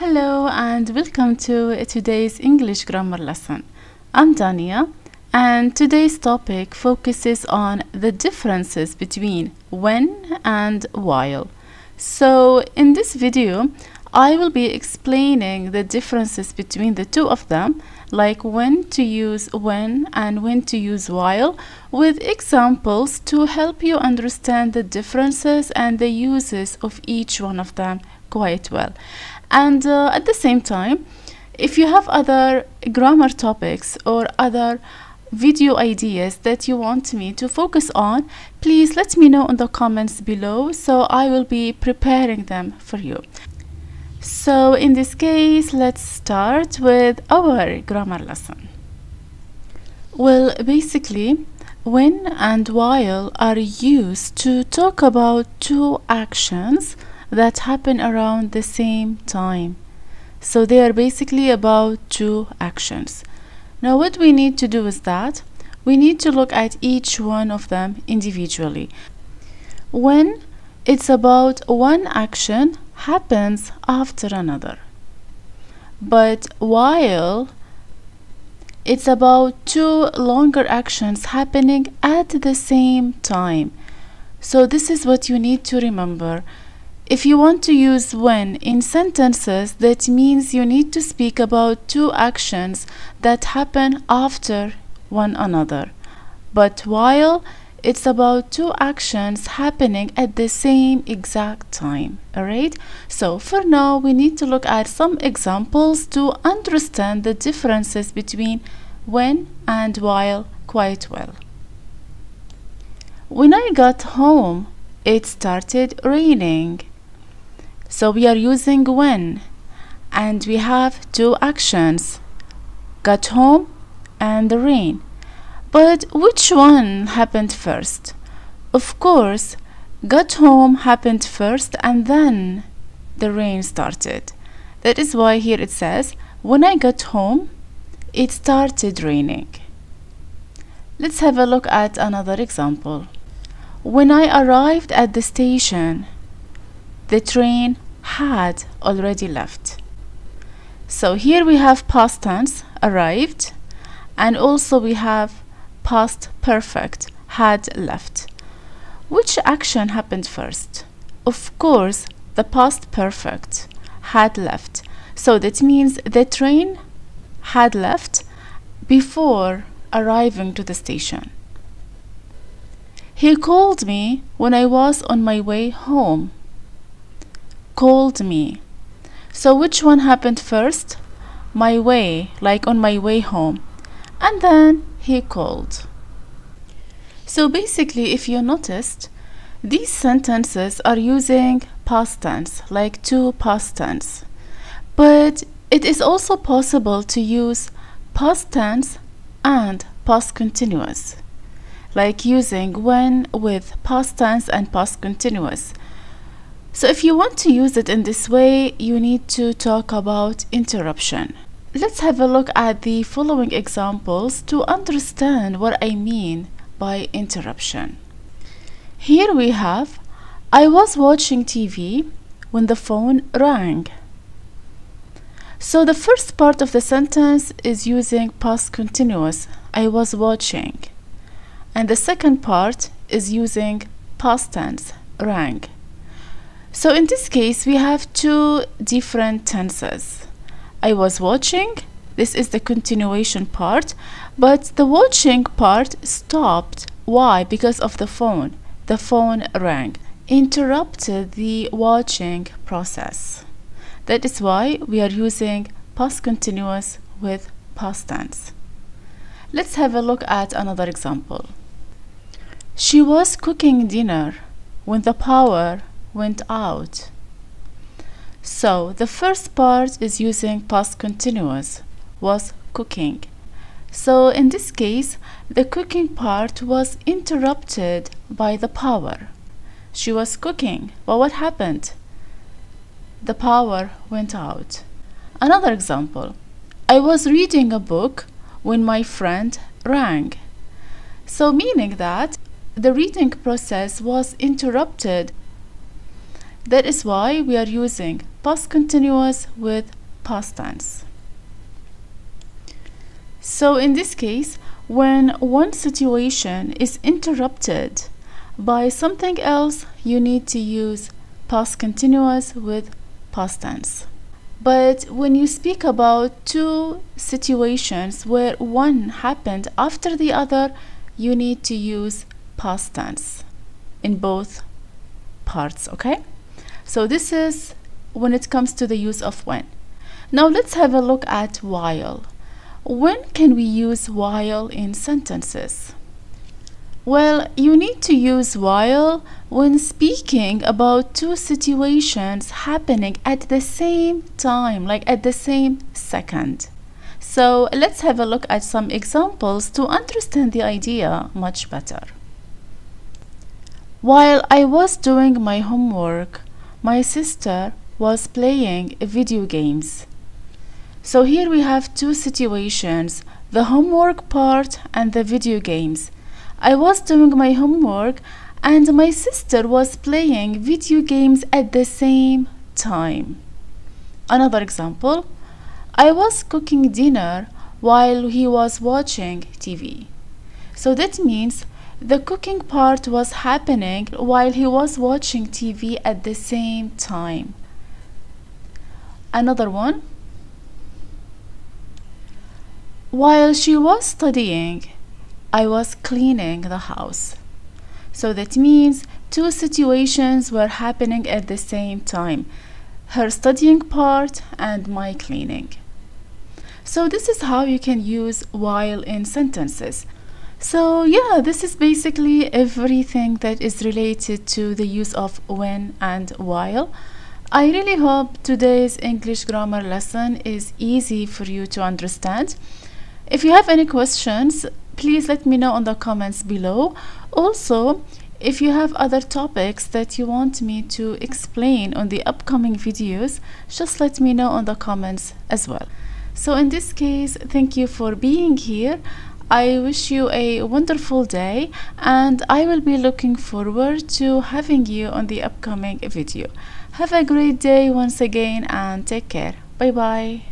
Hello and welcome to today's English grammar lesson. I'm Dania, and today's topic focuses on the differences between when and while. So in this video, I will be explaining the differences between the two of them, like when to use when and when to use while, with examples to help you understand the differences and the uses of each one of them quite well. And at the same time, if you have other grammar topics or other video ideas that you want me to focus on, please let me know in the comments below, so I will be preparing them for you. So in this case, let's start with our grammar lesson. Well, basically, when and while are used to talk about two actions that happen around the same time. So they are basically about two actions. Now what we need to do is that we need to look at each one of them individually. When it's about one action happens after another, but while it's about two longer actions happening at the same time. So this is what you need to remember. If you want to use when in sentences, that means you need to speak about two actions that happen after one another. But while, it's about two actions happening at the same exact time. Alright? So for now, we need to look at some examples to understand the differences between when and while quite well. When I got home, it started raining. So we are using when, and we have two actions, got home and the rain. But which one happened first? Of course, got home happened first and then the rain started. That is why here it says, when I got home, it started raining. Let's have a look at another example. When I arrived at the station, the train had already left. So here we have past tense, arrived, and also we have past perfect, had left. Which action happened first? Of course, the past perfect, had left. So that means the train had left before arriving to the station. He called me when I was on my way home. Called me. So which one happened first? My way, like on my way home. And then he called. So basically, if you noticed, these sentences are using past tense, like two past tense. But it is also possible to use past tense and past continuous, like using when with past tense and past continuous. So if you want to use it in this way, you need to talk about interruption. Let's have a look at the following examples to understand what I mean by interruption. Here we have, I was watching TV when the phone rang. So the first part of the sentence is using past continuous, I was watching. And the second part is using past tense, rang. So in this case, we have two different tenses. I was watching, this is the continuation part, but the watching part stopped. Why? Because of the phone. The phone rang, interrupted the watching process. That is why we are using past continuous with past tense. Let's have a look at another example. She was cooking dinner when the power went out. So the first part is using past continuous, was cooking. So in this case, the cooking part was interrupted by the power. She was cooking, but what happened? The power went out. Another example, I was reading a book when my friend rang. So meaning that the reading process was interrupted That is why we are using past continuous with past tense. So in this case, when one situation is interrupted by something else, you need to use past continuous with past tense. But when you speak about two situations where one happened after the other, you need to use past tense in both parts, okay? So this is when it comes to the use of when. Now let's have a look at while. When can we use while in sentences? Well, you need to use while when speaking about two situations happening at the same time, like at the same second. So let's have a look at some examples to understand the idea much better. While I was doing my homework, my sister was playing video games. So here we have two situations, the homework part and the video games. I was doing my homework and my sister was playing video games at the same time. Another example, I was cooking dinner while he was watching TV. So that means the cooking part was happening while he was watching TV at the same time. Another one, while she was studying, I was cleaning the house. So that means two situations were happening at the same time, her studying part and my cleaning. So this is how you can use while in sentences. So yeah, this is basically everything that is related to the use of when and while. I really hope today's English grammar lesson is easy for you to understand. If you have any questions, please let me know in the comments below. Also, if you have other topics that you want me to explain on the upcoming videos, just let me know in the comments as well. So in this case, thank you for being here. I wish you a wonderful day and I will be looking forward to having you on the upcoming video. Have a great day once again and take care. Bye bye.